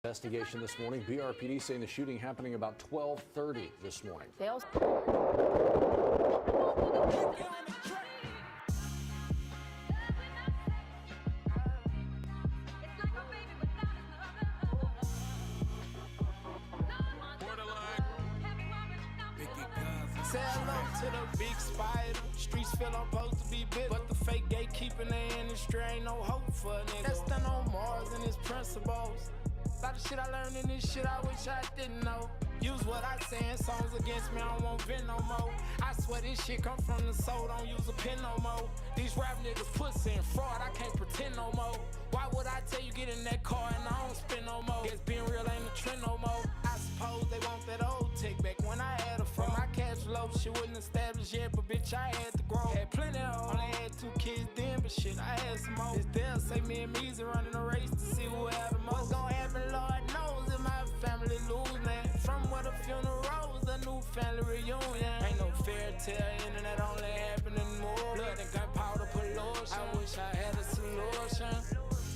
Investigation this morning. BRPD saying the shooting happening about 12:30 this morning. They also Say hello to the big spider. Streets feel I'm supposed to be big, but the fake gatekeeping the industry ain't no hope for a nigga. That's done on Mars and his principles. A lot of shit I learned in this shit I wish I didn't know. Use what I say in songs against me, I don't want vent no more. I swear this shit come from the soul, don't use a pen no more. These rap niggas pussy and fraud, I can't pretend no more. Why would I tell you get in that car and I don't spin no more? Guess being real ain't a trend no more. I suppose they want that old take back when I had a from my cash flow, shit wasn't established yet, but bitch I had to grow. Had plenty of only had 2 kids then, but shit I had some more. It's there, say me and Meezy running a race to see who having more. What's gon' happen, Lord knows, if my family lose, man. From where the funeral rose, a new family reunion. Ain't no fairy tale, internet only happening more. Blood and gunpowder pollution. I wish I had a solution.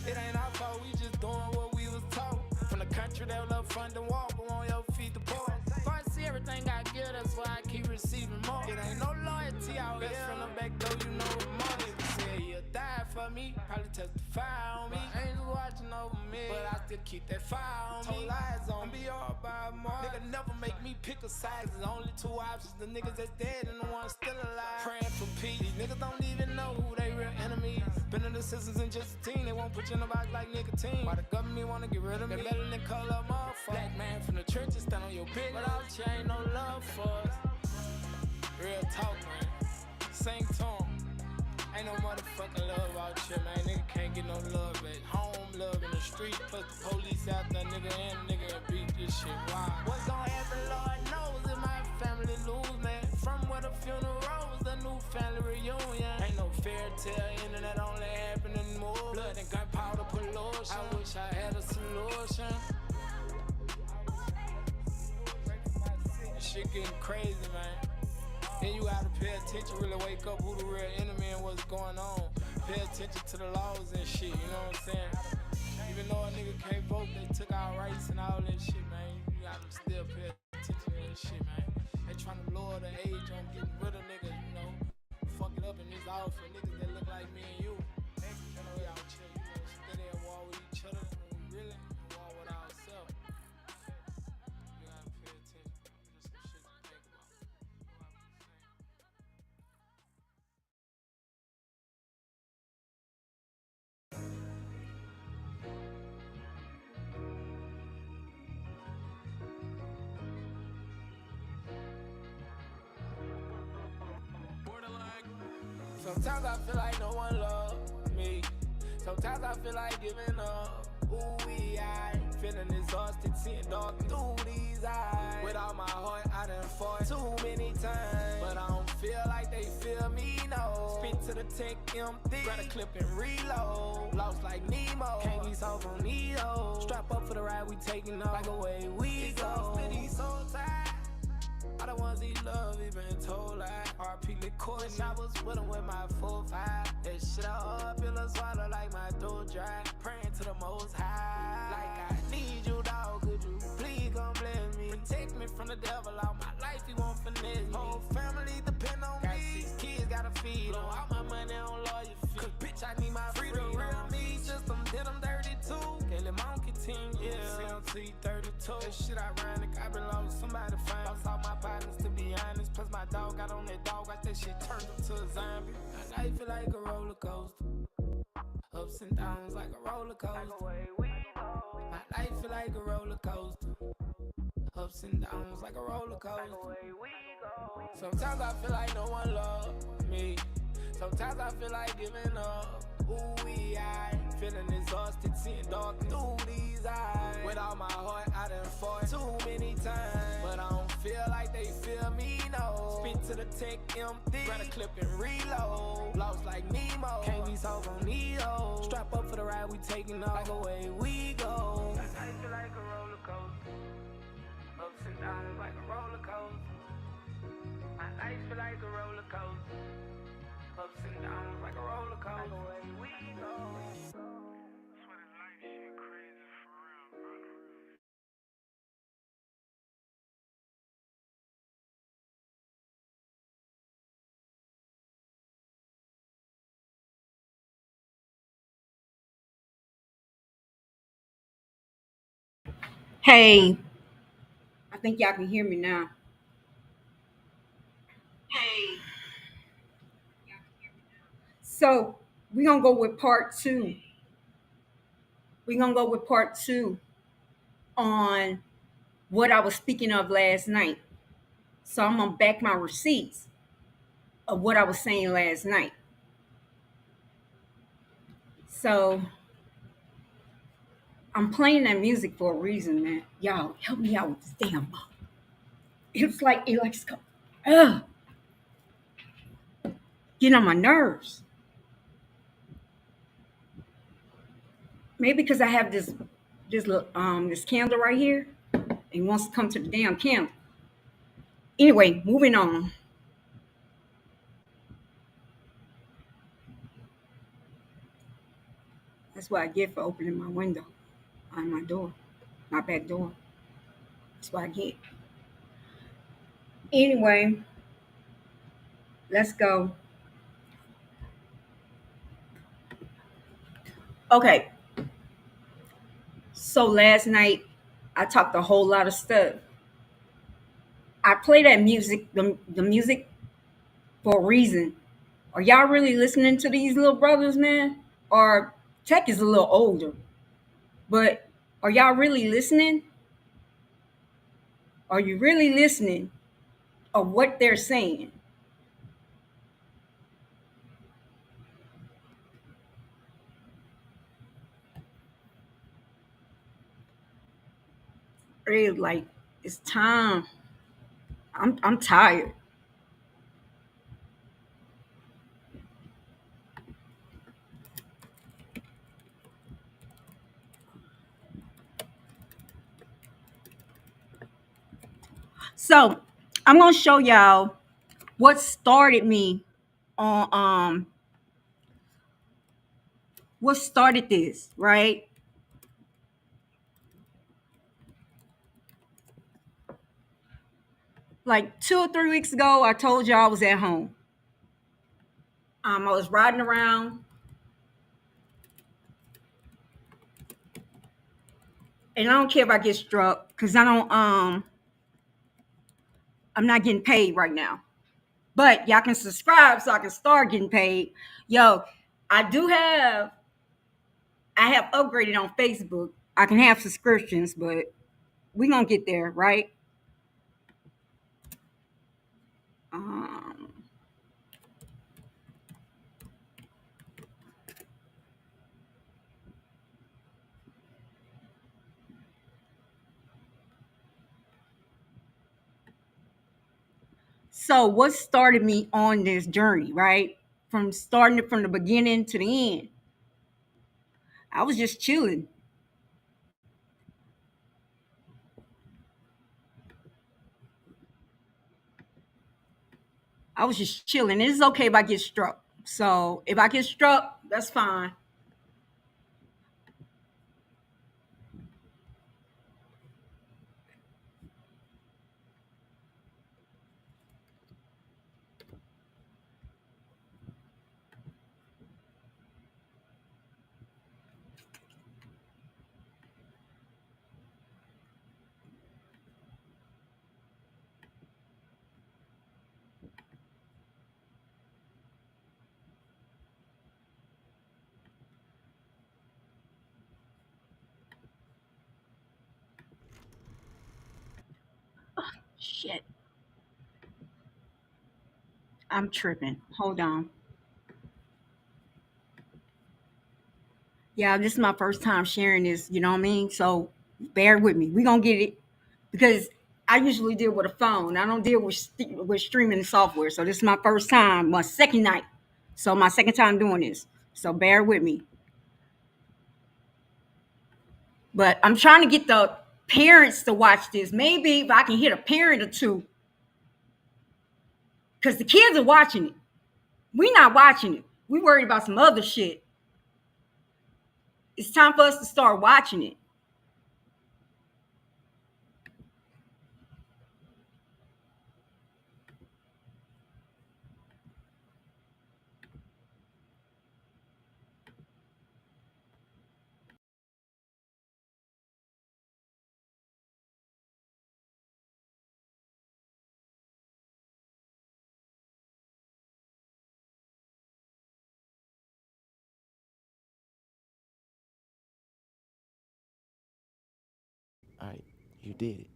It ain't our fault, we just doing what we was taught. From the country that love fun to walk, but on your feet to pour. I see everything I give, that's why I keep receiving more. It ain't no loyalty out here. From the back door, you know what money. Say you'll die for me, probably testify on me. Angels watching over me, but I still keep that fire on me. Told lies on me, all by more. Nigga never make me pick a side. There's only 2 options: the niggas that's dead and the ones still alive. Praying for peace. These niggas don't even know who they real enemies. Been in the systems in just a teen. They won't put you in a box like nicotine. Why the government wanna get rid of me? They better than color motherfucker. Black man from the churches stand on your bitch, but out here ain't no love for us. Real talk, man. Sing to 'em. Ain't no motherfucking love out here, man. Nigga can't get no love at home, love in the street. Plus the police out there, nigga and nigga beat this shit. Why? What's gon' happen, Lord knows, if my family lose, man. From where the funeral rose, a new family reunion. Ain't no fairy tale, internet only happening more. Blood and gunpowder pollution. I wish I had a solution. This shit getting crazy, man. Then you gotta pay attention, really wake up who the real enemy and what's going on. Pay attention to the laws and shit, you know what I'm saying? Even though a nigga can't vote, they took our rights and all that shit, man. You gotta still pay attention to that shit, man. They tryna lower the age on getting rid of niggas, you know. Fuck it up in this outfit, niggas that look like me and you. You know, we out here, you know, steady at war with each other, and we really at war with ourselves. You gotta pay attention. Just some shit to think about. Sometimes I feel like no one loves me. Sometimes I feel like giving up. Ooh, I feeling exhausted, seeing dark through these eyes. With all my heart, I done fought too many times, but I don't feel like they feel me, no. Spin to the tech empty, grab a clip and reload. Lost like Nemo, can't be soft on Neo. Strap up for the ride, we taking off like away we go. He's so tired. All the ones he love, he been told like RP liquor. I was with him with my 4-5. That shit I feel a swallow like my throat dry. Praying to the most high. Like I need you, dog. Could you please come bless me? Protect me from the devil. All my life he won't finesse me. Whole family depend on got me. 6 kids gotta feed. Blow all my money on lawyer fees. Cause bitch I need my freedom. Real me system, then I'm dirty too. Kelly Monkey team, yeah. CMC 32. That shit ironic. I been lost somebody fine. Lost all my partners to be honest. Plus my dog got on that dog. Watch that shit turned him to a zombie. My life feel like a roller coaster. Ups and downs like a roller coaster. My life feel like a roller coaster. Ups and downs like a roller coaster. Sometimes I feel like no one loves me. Sometimes I feel like giving up. Ooh, I feeling exhausted, seeing dark through these eyes. With all my heart, I done fought too many times, but I don't feel like they feel me, no. Spin to the tech empty, grab a clip and reload. Lost like Nemo, can't be soft on Neo. Strap up for the ride, we taking off like away we go. I feel like a roller coaster. Ups and downs like a roller coaster. My life feel like a roller coaster. Ups and downs like a roller coaster. Away we go. That's what it's like, shit crazy for real, brother. Hey, I think y'all can hear me now. So we're gonna go with part two. We're gonna go with part two on what I was speaking of last night. So I'm gonna back my receipts of what I was saying last night. So I'm playing that music for a reason, man. Y'all help me out with this damn ball. It's like it likes to go, ugh, get on my nerves. Maybe because I have this candle right here and wants to come to the damn candle. Anyway, moving on. That's what I get for opening my window on my door, my back door. That's what I get. Anyway, let's go. Okay, so last night I talked a whole lot of stuff. I play that music, the music for a reason. Are y'all really listening to these little brothers, man? Or Tech is a little older, but are y'all really listening? Are you really listening of what they're saying? Really, like it's time. I'm tired. So I'm gonna show y'all what started me on what started this, right? Like 2 or 3 weeks ago, I told y'all I was at home. I was riding around, and I don't care if I get struck because I don't. I'm not getting paid right now. But y'all can subscribe so I can start getting paid. Yo, I do have. I have upgraded on Facebook. I can have subscriptions, but we gonna get there, right? Um, so what started me on this journey, right? From starting it from the beginning to the end. I was just chilling. I was just chilling. It's okay if I get struck. So if I get struck, that's fine. Shit, I'm tripping. Hold on. Yeah, this is my first time sharing this. You know what I mean? So bear with me. We gonna get it because I usually deal with a phone. I don't deal with with streaming software. So this is my first time, my second night. So my second time doing this. So bear with me. But I'm trying to get the parents to watch this. Maybe if I can hit a parent or two, because the kids are watching it. We not watching it. We worried about some other shit. It's time for us to start watching it. You did it.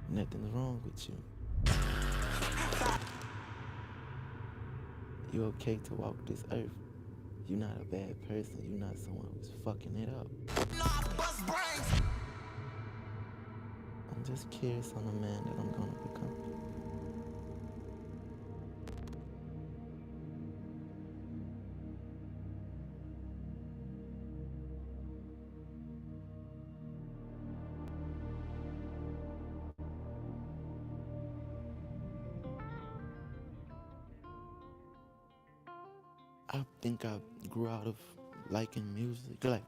Nothing's wrong with you. You're okay to walk this earth. You're not a bad person. You're not someone who's fucking it up. I'm just curious on the man that I'm gonna become. I think I grew out of liking music, like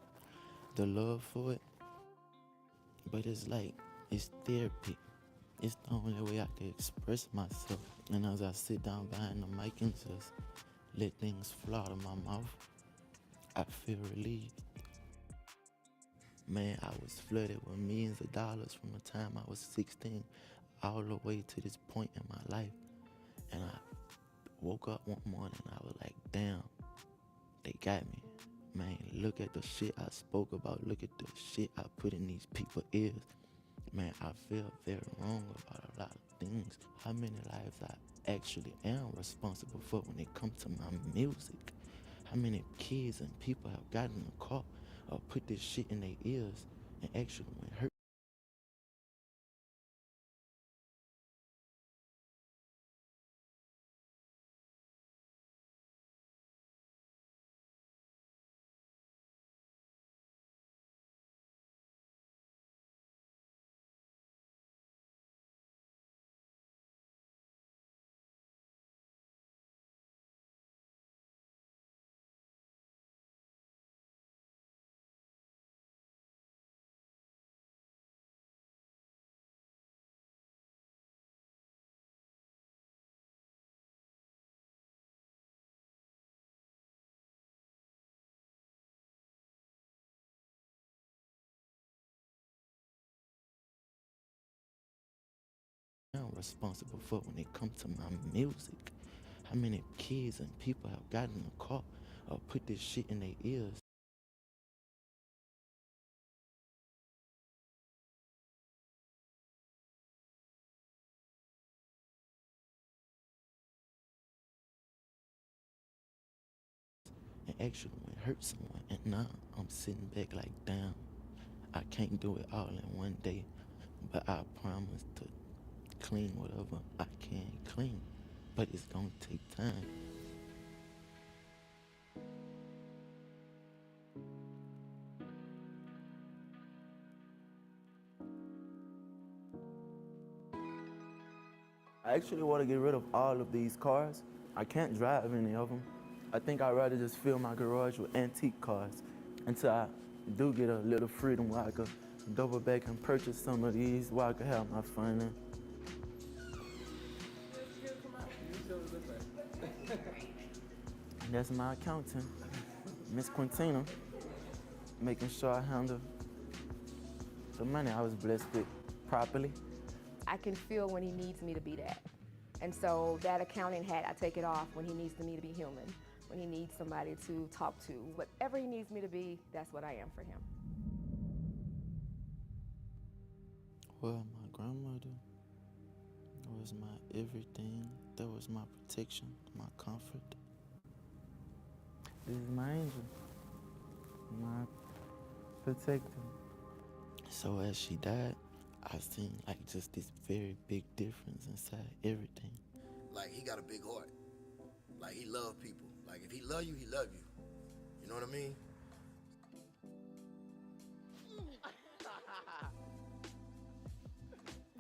the love for it. But it's like, it's therapy. It's the only way I can express myself. And as I sit down behind the mic and just let things flow out of my mouth, I feel relieved. Man, I was flooded with millions of dollars from the time I was 16 all the way to this point in my life. And I woke up one morning and I was like, damn, they got me. Man, look at the shit I spoke about. Look at the shit I put in these people's ears. Man, I feel very wrong about a lot of things. How many lives I actually am responsible for when it comes to my music? How many kids and people have gotten in the car or put this shit in their ears and actually went hurt? I'm responsible for when it comes to my music. How many kids and people have gotten in the car or put this shit in their ears? And actually went hurt someone. And now I'm sitting back like, damn, I can't do it all in one day, but I promise to clean whatever I can clean. But it's gonna take time. I actually want to get rid of all of these cars. I can't drive any of them. I think I'd rather just fill my garage with antique cars until I do get a little freedom where I could double back and purchase some of these where I could have my fun in. And that's my accountant, Miss Quintina, making sure I handle the money I was blessed with properly. I can feel when he needs me to be that. And so that accounting hat, I take it off when he needs me to be human, when he needs somebody to talk to. Whatever he needs me to be, that's what I am for him. Well, my grandmother was my everything. That was my protection, my comfort. This is my angel, my protector. So as she died, I seen like just this very big difference inside everything. Like, he got a big heart. Like, he love people. Like, if he love you, he love you. You know what I mean?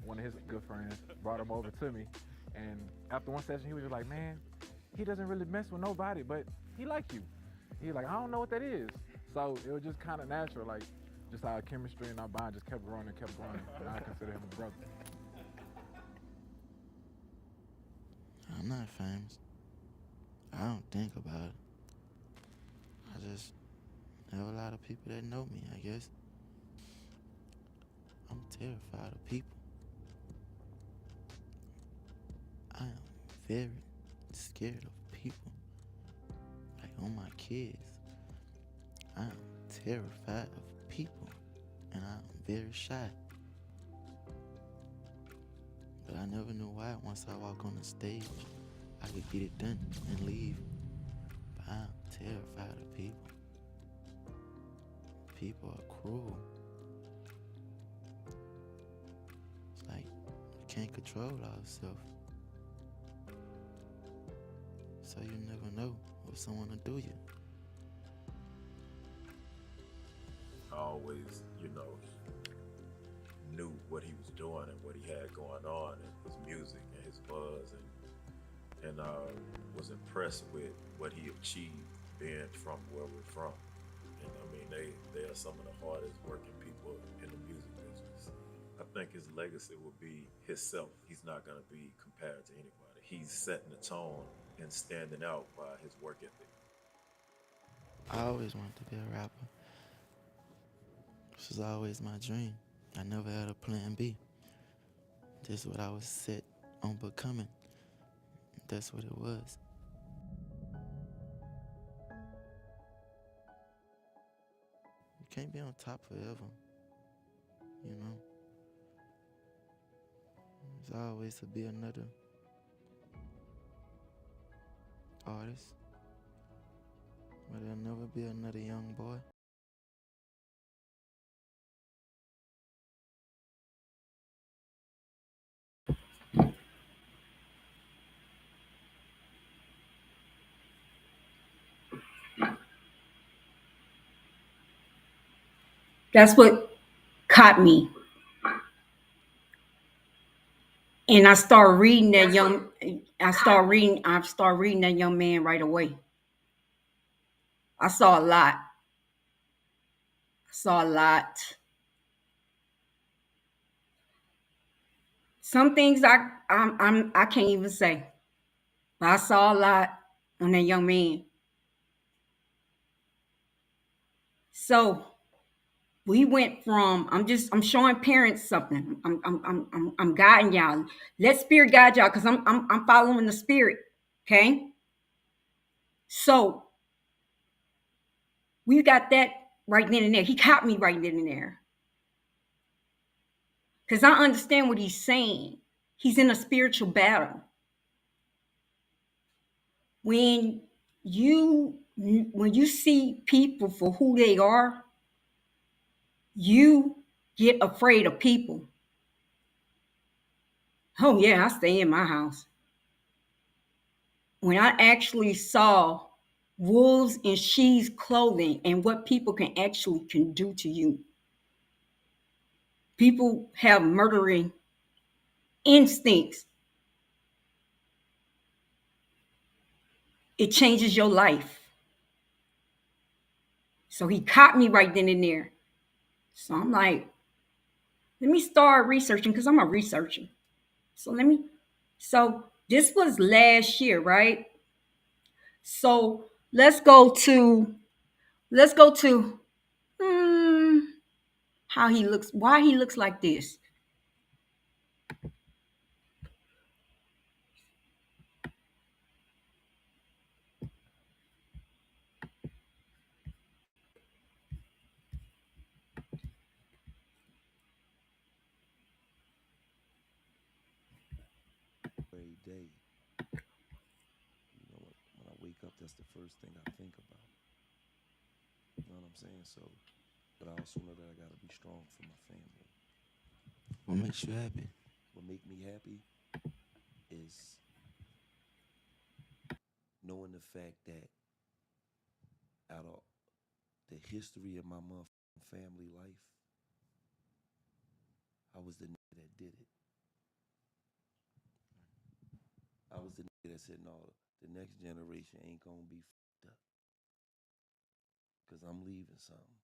One of his good friends brought him over to me, and after one session, he was just like, man, he doesn't really mess with nobody, but he like you. He was like, I don't know what that is. So it was just kind of natural, like, just our chemistry and our bond just kept growing and kept growing, and I consider him a brother. I'm not famous. I don't think about it. I just have a lot of people that know me, I guess. I'm terrified of people. I am very scared of people. Like on my kids. I am terrified of people, and I'm very shy. But I never knew why once I walk on the stage, I could get it done and leave. But I'm terrified of people. People are cruel. It's like you can't control ourselves. So you never know what someone will do you. I always, knew what he was doing and what he had going on and his music and his buzz and was impressed with what he achieved being from where we're from. And I mean, they are some of the hardest working people in the music business. I think his legacy will be himself. He's not going to be compared to anybody. He's setting the tone and standing out by his work ethic. I always wanted to be a rapper. This was always my dream. I never had a plan B. This is what I was set on becoming. That's what it was. You can't be on top forever, you know? There's always to be another artist, but there'll never be another young boy. That's what caught me. And I started reading that young I started reading that young man right away. I saw a lot. I saw a lot. Some things I can't even say. But I saw a lot on that young man. So we went from I'm showing parents something. I'm guiding y'all. Let spirit guide y'all because I'm following the spirit. Okay. So we got that right then and there. He caught me right then and there. Because I understand what he's saying. He's in a spiritual battle. When you see people for who they are, you get afraid of people. Oh yeah, I stay in my house. When I actually saw wolves in sheep's clothing and what people can do to you. People have murdering instincts. It changes your life. So he caught me right then and there. So I'm like, let me start researching because I'm a researcher. So this was last year, right? So let's go to how he looks, why he looks like this. Every day, when I wake up, that's the first thing I think about. You know what I'm saying? So, but I also know that I gotta be strong for my family. What makes you happy? What make me happy is knowing the fact that out of the history of my motherfucking family life, I was the nigga that did it. I was the nigga that said, no, the next generation ain't gonna be fucked up. Cause I'm leaving something.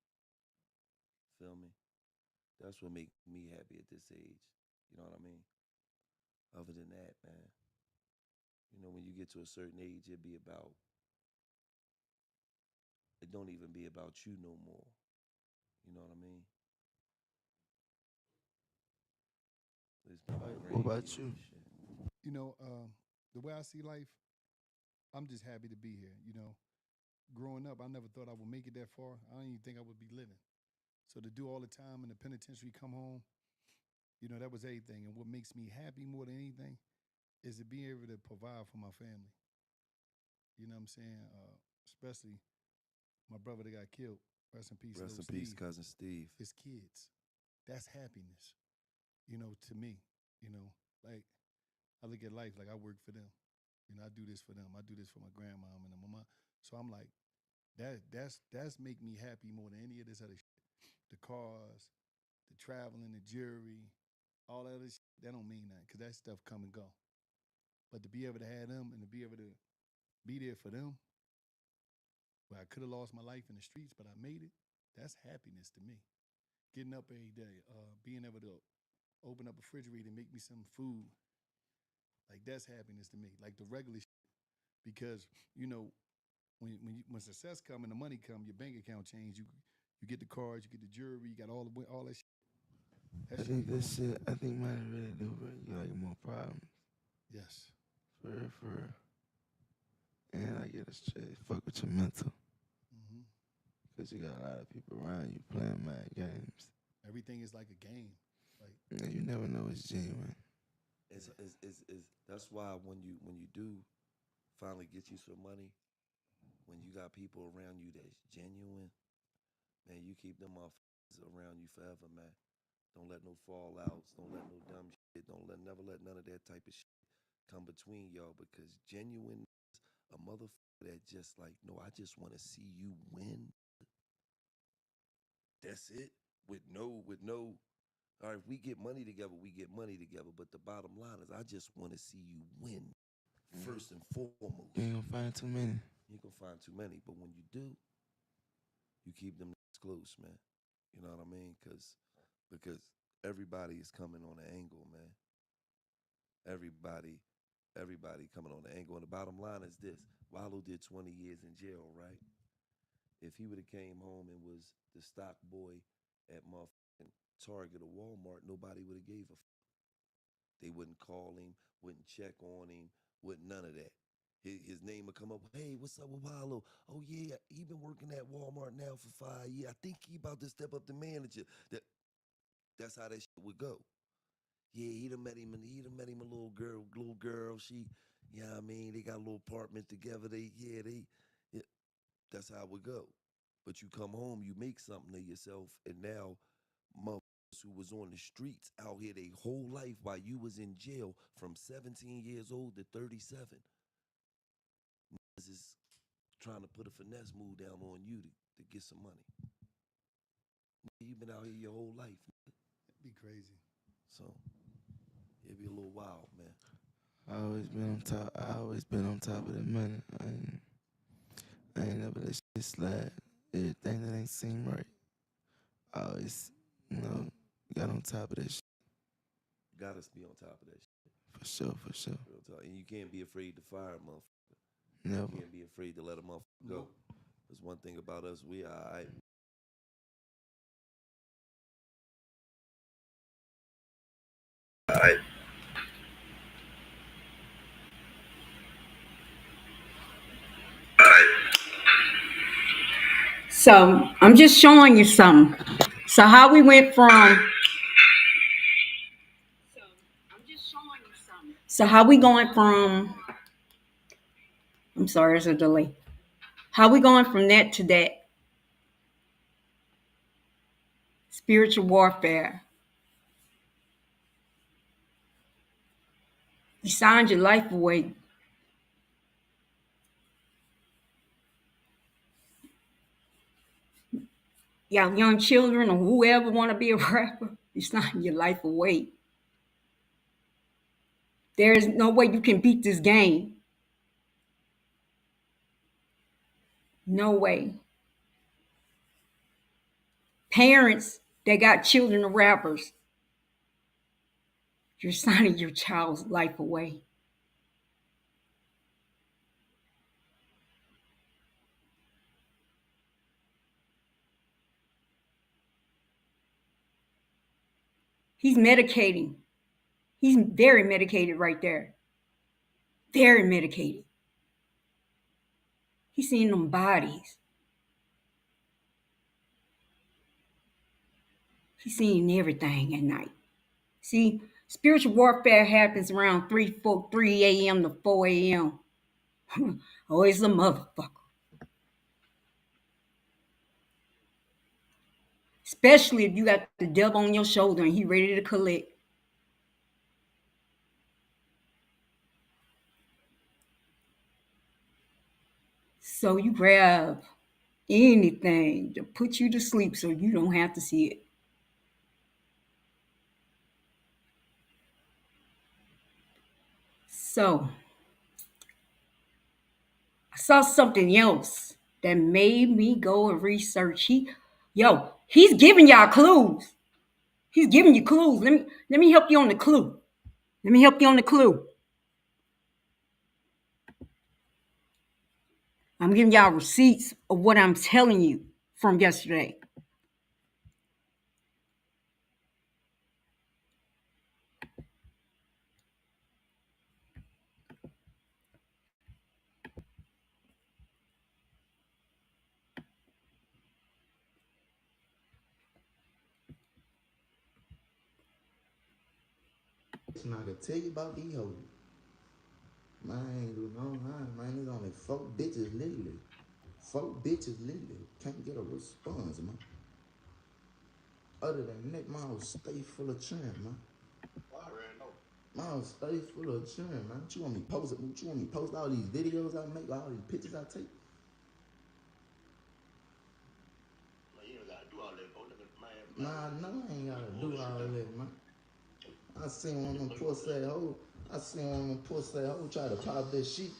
Feel me? That's what make me happy at this age. You know what I mean? Other than that, man, when you get to a certain age, it don't even be about you no more. You know what I mean? It's my What about grandkids you? and shit. The way I see life, I'm just happy to be here. Growing up, I never thought I would make it that far. I don't even think I would be living. So to do all the time in the penitentiary, come home, that was everything. And what makes me happy more than anything is to be able to provide for my family. You know what I'm saying? Especially my brother that got killed. Rest in peace, Rest in Lil peace, Steve. cousin Steve. His kids. That's happiness. To me. Like I look at life like I work for them. I do this for them. I do this for my grandmom and my mama. So I'm like, that's make me happy more than any of this other shit. The cars, the traveling, the jewelry, all that other shit, that don't mean nothing because that stuff come and go. But to be able to have them and to be able to be there for them, where I could have lost my life in the streets, but I made it, that's happiness to me. Getting up every day, being able to open up a refrigerator and make me some food, like that's happiness to me. Like the regular shit. Because, when success come and the money come, your bank account change, you get the cars, you get the jewelry, you got all that shit. I think this shit, money really do bring you like more problems. Yes. For real. And I get it straight. Fuck with your mental. Mm-hmm. Because you got a lot of people around you playing mad games. Everything is like a game. Like yeah, you never know it's genuine. It's that's why when you do finally get you some money, when you got people around you that's genuine, man, you keep them motherfuckers around you forever, man. Don't let no fallouts, don't let no dumb shit, never let none of that type of shit come between y'all, because genuine a motherfucker that just like, no, I just want to see you win. That's it. With no, all right, if we get money together, we get money together. But the bottom line is, I just want to see you win, first and foremost. You ain't gonna find too many. You ain't gonna find too many. But when you do, you keep them close, man. You know what I mean? Because everybody is coming on an angle, man. Everybody coming on the angle. And the bottom line is this. Wallo did 20 years in jail, right? If he would have came home and was the stock boy at motherfucking Target or Walmart, nobody would have gave a fuck. They wouldn't call him, wouldn't check on him, wouldn't none of that. His name would come up, hey, what's up with Wallo? Oh, yeah, he been working at Walmart now for 5 years. I think he about to step up to manager. That's how that shit would go. Yeah, he done met him a little girl. She, you know what I mean? They got a little apartment together. That's how it would go. But you come home, you make something of yourself, and now motherfuckers who was on the streets out here their whole life while you was in jail from 17 years old to 37. Niggas is trying to put a finesse move down on you to get some money. You've been out here your whole life. It'd be crazy. So it'd be a little wild, man. I always been on top of the money. I ain't never let shit slide. Everything that ain't seem right, I always, got on top of that shit. Gotta be on top of that shit. For sure. Real talk. And you can't be afraid to fire a motherfucker. Never. You can't be afraid to let a motherfucker go. There's one thing about us, we all right. So I'm just showing you something. So how we went from. So how we going from. I'm sorry, there's a delay. How we going from that to that? Spiritual warfare. You signed your life away. Y'all young children or whoever want to be a rapper, you sign your life away. There is no way you can beat this game. No way. Parents that got children of rappers, you're signing your child's life away. He's medicating. He's very medicated right there. Very medicated. He's seeing them bodies. He's seeing everything at night. See, spiritual warfare happens around 3 a.m. to 4 a.m. Oh, it's a motherfucker. Especially if you got the devil on your shoulder and he ready to collect. So you grab anything to put you to sleep so you don't have to see it. So I saw something else that made me go and research. He's giving y'all clues. He's giving you clues. Let me help you on the clue. Let me help you on the clue. I'm giving y'all receipts of what I'm telling you from yesterday. Listen, I can tell you about these hoes. Man, I ain't do no line, man. There's only 4 bitches lately. 4 bitches lately. Can't get a response, man. Other than that, my house stay full of churn, man. My house stay full of churn, man. What you want me post it? What you want me post all these videos I make, all these pictures I take? Nah, no, I ain't gotta do all that, man. I seen one of them pussy hoes. I seen one of them pussy hoes try to pop that shit.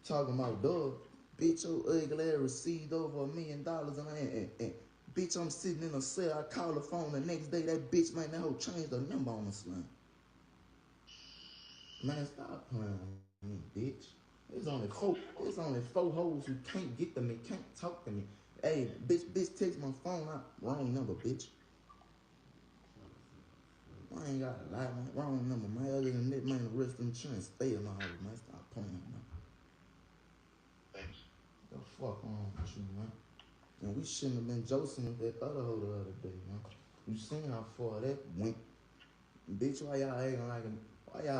Talking about, dog, bitch, your ugly ass received over $1 million and bitch, I'm sitting in a cell. I call the phone the next day. That bitch, man, that hoe changed the number on the slam. Man, stop playing with me, bitch. It's only four hoes who can't get to me, can't talk to me. Hey, bitch, text my phone out. Wrong number, bitch. I ain't got a lie, man. Wrong number, man. Other than that, man, the rest of them insurance stay in my house, man. Stop playing, man. Thanks. The fuck wrong with you, man? And we shouldn't have been josing with that other hoe the other day, man. You seen how far that went. Bitch, why y'all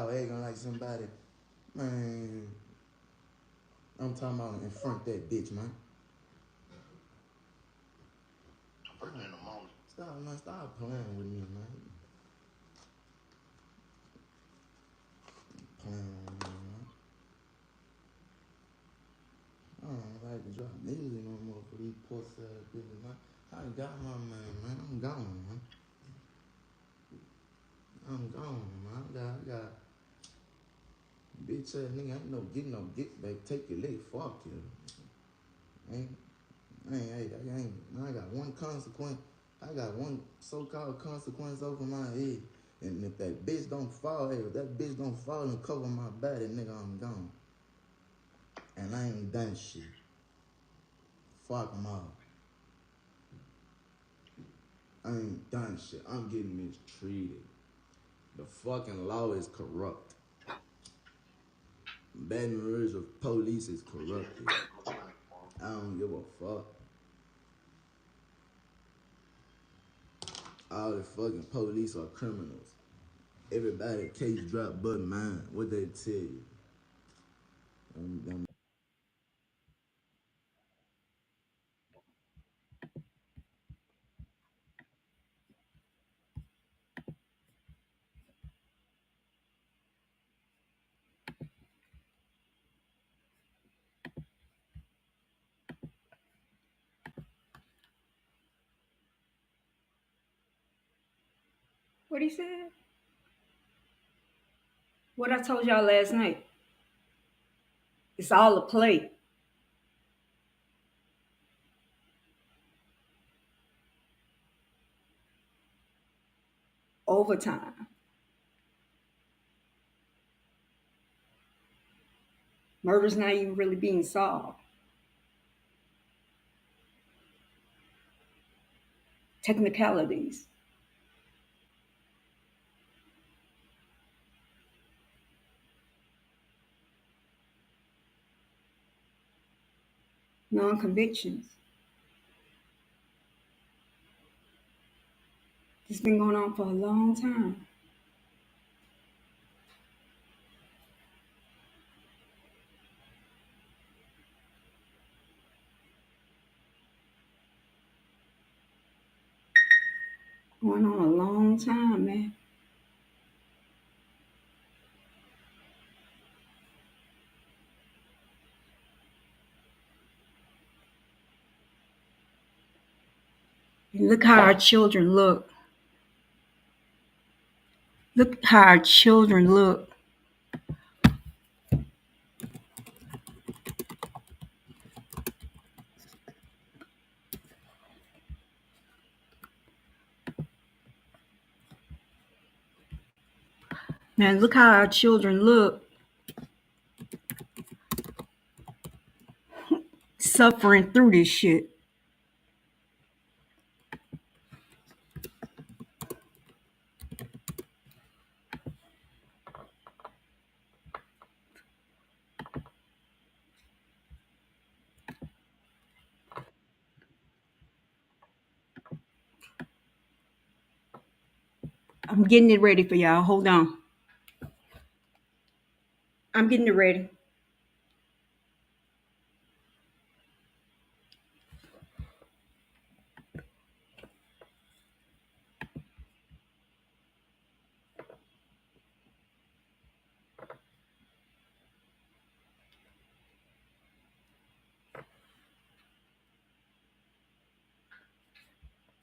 acting like somebody, man? I'm talking about in front of that bitch, man. Stop playing with me, man. Playing with me, man. I don't like to drop music no more for these pussy ass bitches, man. I got my man. I'm gone, man. I'm gone, man. I got bitch ass nigga. Ain't no get back. Take your leg, fuck you. I got one consequence. I got one so-called consequence over my head. And if that bitch don't fall, and cover my body, nigga, I'm gone. And I ain't done shit. Fuck them all. I ain't done shit. I'm getting mistreated. The fucking law is corrupt. Baton Rouge of police is corrupted. I don't give a fuck. All the fucking police are criminals. Everybody case drop but mine. What they tell you? What he said? What I told y'all last night. It's all a play. Overtime. Murder's not even really being solved. Technicalities. Non-convictions. It's been going on for a long time. Going on a long time, man. And look how our children look. Look how our children look. Man, look how our children look. Suffering through this shit. I'm getting it ready for y'all. Hold on. I'm getting it ready.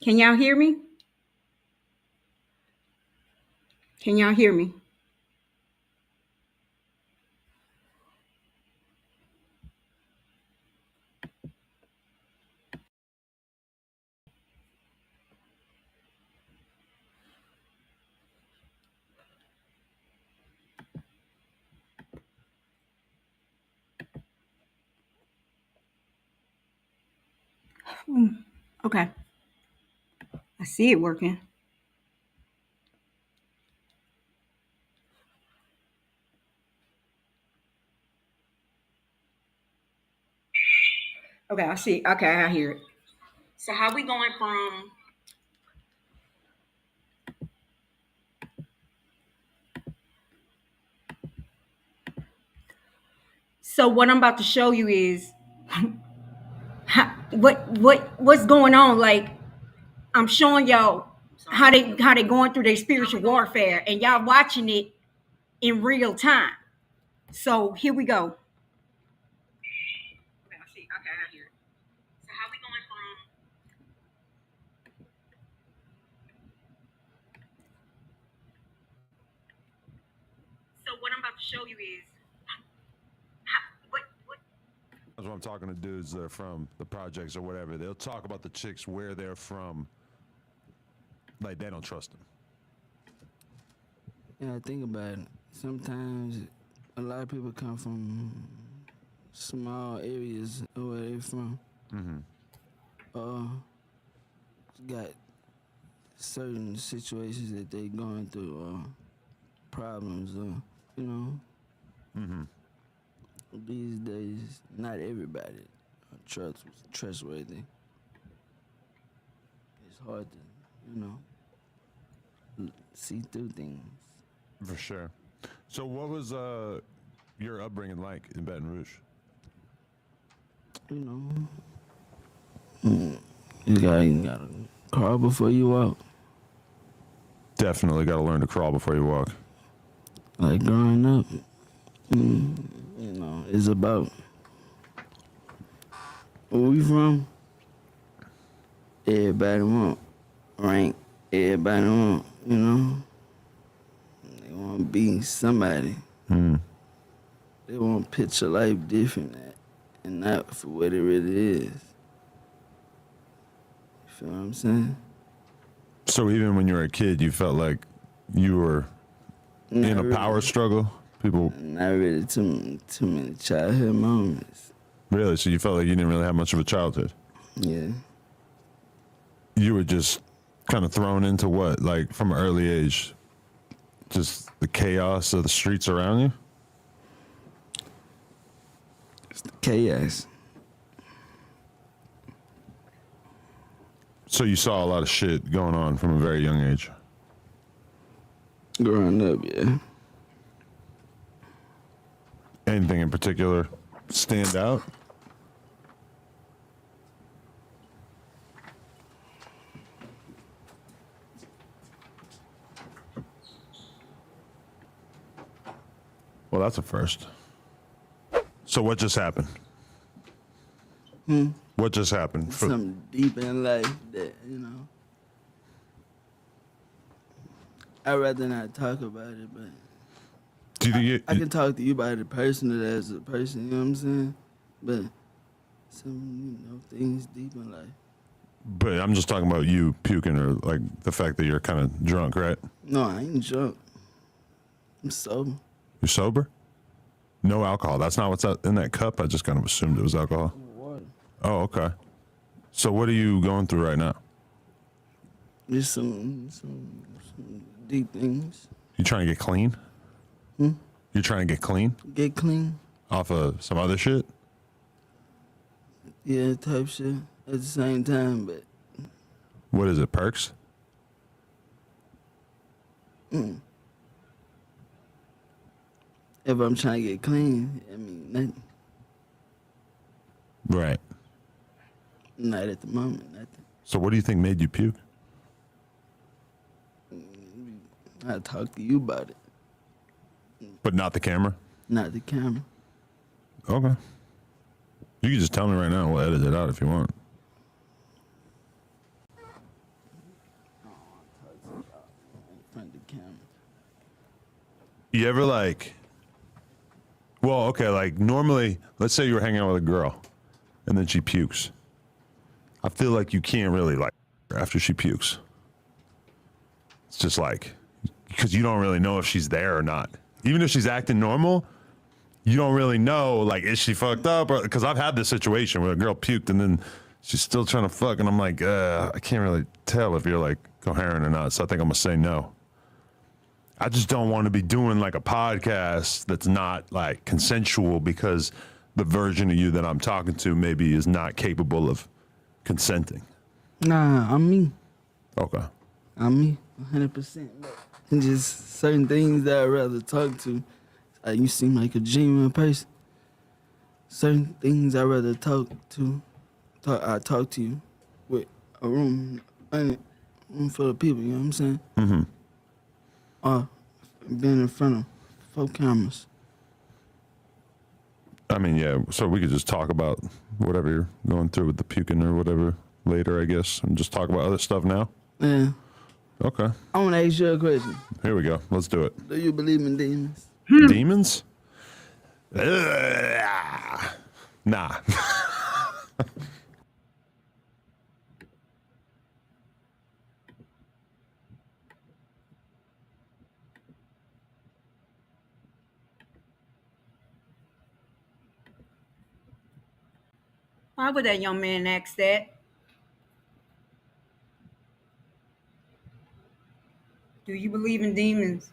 Can y'all hear me? Can y'all hear me? Okay. I see it working. Okay, I see. Okay, I hear it. So how we going from So what I'm about to show you is what's going on. Like I'm showing y'all how they going through their spiritual warfare, and y'all watching it in real time. So here we go. Okay, I see. Okay, I hear it. So how we going from So what I'm about to show you is what That's what I'm talking to dudes that are from the projects or whatever. They'll talk about the chicks where they're from. Like they don't trust them. Yeah, think about it. Sometimes a lot of people come from small areas of where they're from. Got certain situations that they going through or problems or, you know. These days, not everybody are trustworthy. It's hard to, you know, see through things. For sure. So what was your upbringing like in Baton Rouge? You know, you gotta crawl before you walk. Definitely got to learn to crawl before you walk. Like growing up, you know, it's about where we from. Everybody want rank. Everybody want, you know, they want to be somebody. They want to picture life different and not for what it really is. You feel what I'm saying? So even when you were a kid, you felt like you were in a power struggle? People. Not really too many childhood moments. Really? So you felt like you didn't really have much of a childhood? Yeah. You were just kind of thrown into what? Like from an early age? Just the chaos of the streets around you? It's the chaos. So you saw a lot of shit going on from a very young age. Growing up, yeah. Anything in particular stand out? Well, that's a first. So what just happened? What just happened? Something deep in life that, you know, I'd rather not talk about it, but Do you think I can talk to you about it personally as a person, you know what I'm saying? But some, you know, things deep in life. But I'm just talking about you puking or like the fact that you're kind of drunk, right? No, I ain't drunk. I'm sober. You're sober? No alcohol. That's not what's in that cup. I just kind of assumed it was alcohol. Water. Oh, okay. So what are you going through right now? Just some deep things. You trying to get clean? You're trying to get clean Get clean. off of some other shit? Yeah, type shit at the same time, but What is it, perks? if I'm trying to get clean, I mean, nothing. Right. Not at the moment, nothing. So what do you think made you puke? I'll talk to you about it, But not the camera? not the camera. Okay. You can just tell me right now. We'll edit it out if you want. In front of the camera. You ever like, well, okay, like normally, let's say you were hanging out with a girl and then she pukes. I feel like you can't really like her after she pukes. It's just like, because you don't really know if she's there or not. Even if she's acting normal, you don't really know, like, is she fucked up? Because I've had this situation where a girl puked and then she's still trying to fuck, and I'm like, I can't really tell if you're like coherent or not, so I think I'm gonna say no. I just don't want to be doing like a podcast that's not like consensual because the version of you that I'm talking to maybe is not capable of consenting. Nah, I'm me. Okay. I'm me, 100%. And just certain things that I'd rather talk to. You seem like a genuine person. Certain things I'd rather talk to. I talk to you with a room full of people, you know what I'm saying? Mm-hmm. Or being in front of 4 cameras. I mean, yeah, so we could just talk about whatever you're going through with the puking or whatever later, I guess, and just talk about other stuff now? Yeah. Okay. I want to ask you a question. Here we go. Let's do it. Do you believe in demons? Demons? Nah. Why would that young man ask that? Do you believe in demons?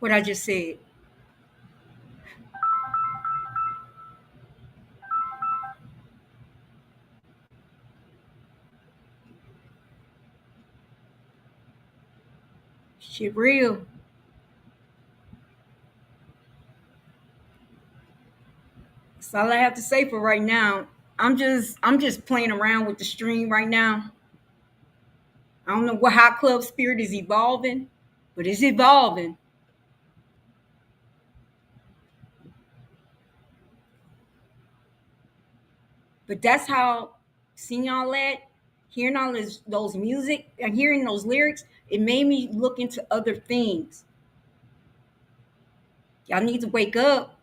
What I just said. Shit real. That's all I have to say for right now. I'm just playing around with the stream right now. I don't know how Club Spirit is evolving, but it's evolving. But that's how seeing all that, hearing all those music and hearing those lyrics, it made me look into other things. Y'all need to wake up.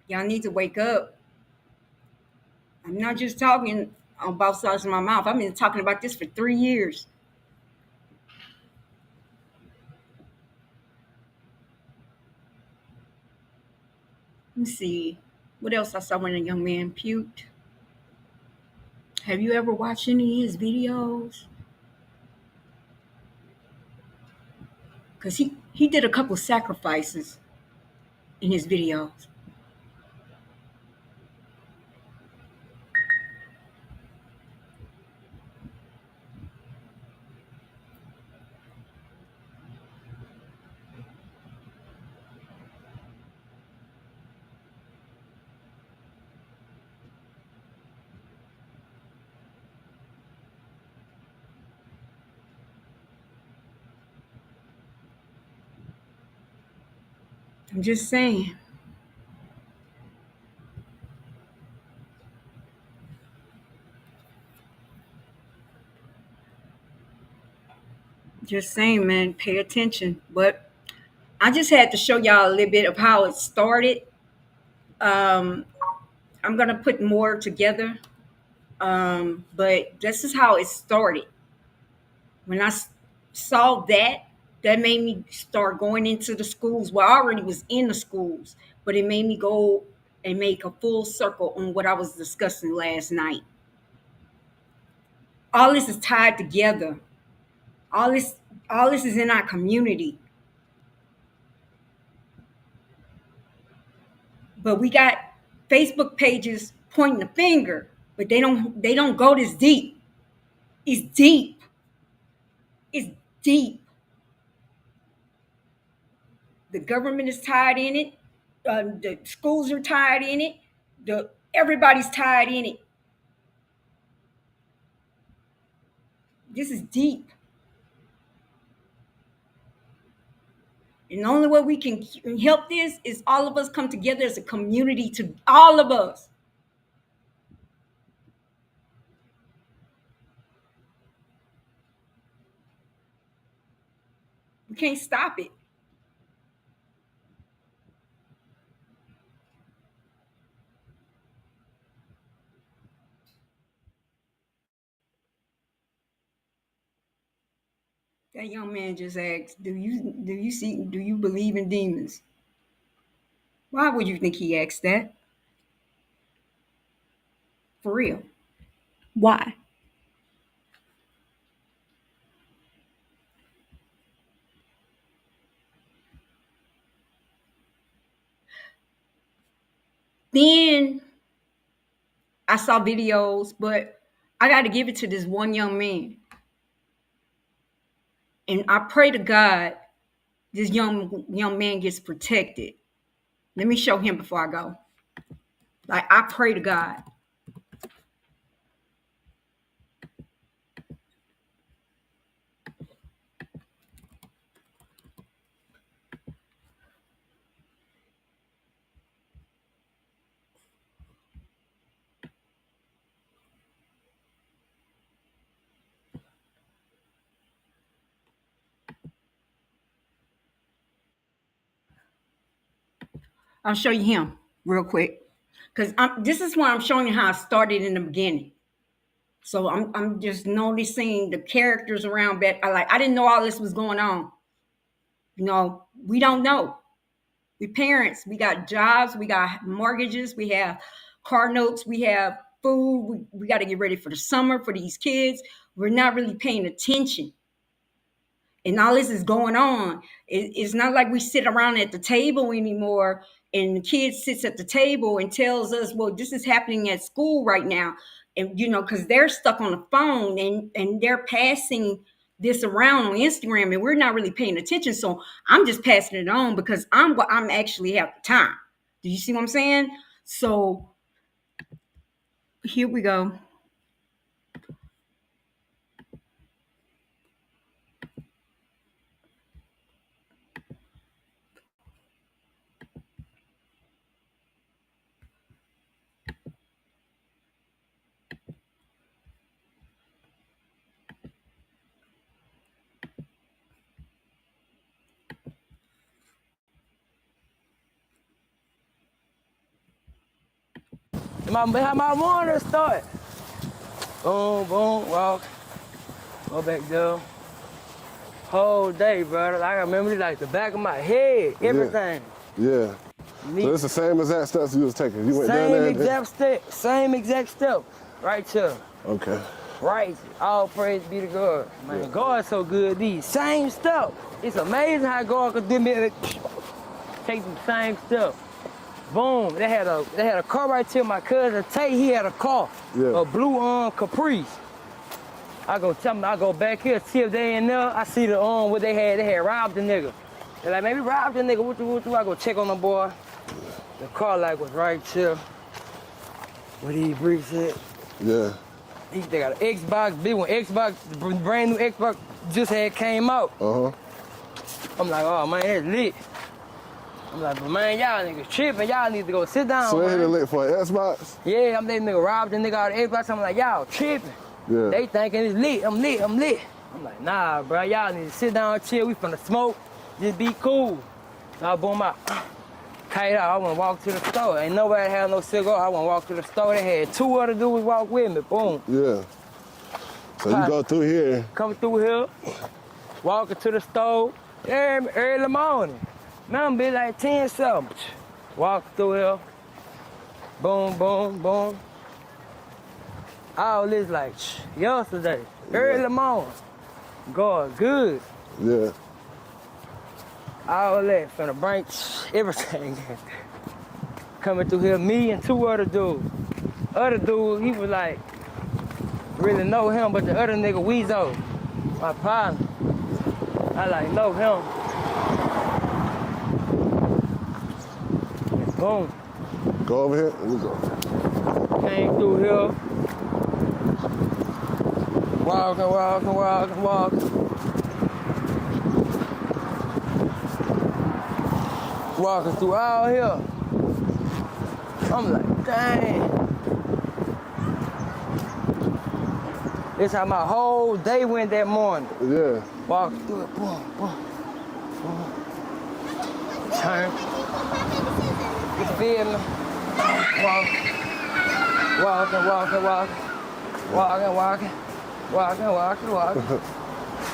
Y'all need to wake up. I'm not just talking on both sides of my mouth. I've been talking about this for 3 years. Let me see. What else I saw when a young man puked? Have you ever watched any of his videos? because he did a couple sacrifices in his videos. I'm just saying. Just saying, man, pay attention. But I just had to show y'all a little bit of how it started. I'm going to put more together. But this is how it started. When I saw that made me start going into the schools. Well, I already was in the schools, but it made me go and make a full circle on what I was discussing last night. All this is tied together. All this is in our community. But we got Facebook pages pointing the finger, but they don't go this deep. It's deep. It's deep. The government is tied in it. The schools are tied in it. Everybody's tied in it. This is deep. And the only way we can help this is all of us come together as a community, to all of us. We can't stop it. That young man just asked, do you believe in demons? Why would you think he asked that? For real. Why? Then I saw videos, but I got to give it to this one young man. And I pray to God this young man gets protected. Let me show him before I go. Like, I pray to God. I'll show you him real quick, because this is why I'm showing you how I started in the beginning. So I'm just noticing the characters around Beth. I didn't know all this was going on. You know, we don't know. We parents, we got jobs, we got mortgages, we have car notes, we have food. We got to get ready for the summer for these kids. We're not really paying attention. And all this is going on. It's not like we sit around at the table anymore and the kid sits at the table and tells us, well, this is happening at school right now. And, you know, because they're stuck on the phone and they're passing this around on Instagram and we're not really paying attention. So I'm just passing it on because I'm actually have the time. Do you see what I'm saying? So here we go. My morning start. Boom, boom, walk. Go back there. Whole day, brother. Like I remember it like the back of my head, everything. Yeah. So it's the same exact steps you was taking. You went down there. Same exact step. Right here. Okay. Right. All praise be to God. Man, God's so good. These same stuff. It's amazing how God could do me. Take the same stuff. Boom. They had a car right here. My cousin Tay, he had a car, a blue Caprice. I go back here, see if they in there. I see the what they had. They had robbed the nigga. They're like, maybe robbed the nigga. What I go check on the boy. The car light was right here. Where these bricks at? Yeah. They got an Xbox, big one. Xbox, brand new Xbox just had came out. I'm like, oh man, that's lit. I'm like, but man, y'all niggas tripping. Y'all need to go sit down. So they man. hit a lick for an Xbox? Yeah, I'm that nigga robbed the nigga out of Xbox. I'm like, y'all tripping. Yeah. They thinking it's lit. I'm lit. I'm like, nah, bro. Y'all need to sit down, chill. We finna smoke. Just be cool. So I boom out. Kite out. I went walk to the store. Ain't nobody had no cigar. I went walk to the store. They had 2 other dudes walk with me. Boom. Yeah. So you go through here. Come through here. Walking to the store. Early in the morning. Man, be like 10 something. Walk through here. Boom, boom, boom. All this like yesterday. Early in the morning. God good. Yeah. All that finna bring everything. Coming through here, me and 2 other dudes. Other dude, he was like, really know him, but the other nigga, Weezo, my partner, I like know him. And boom. Go over here. Let me go. Came through here. Walking. Walking through all here. I'm like, dang. This how my whole day went that morning. Yeah. Walking through it, boom. Turn. You feel me? Walking.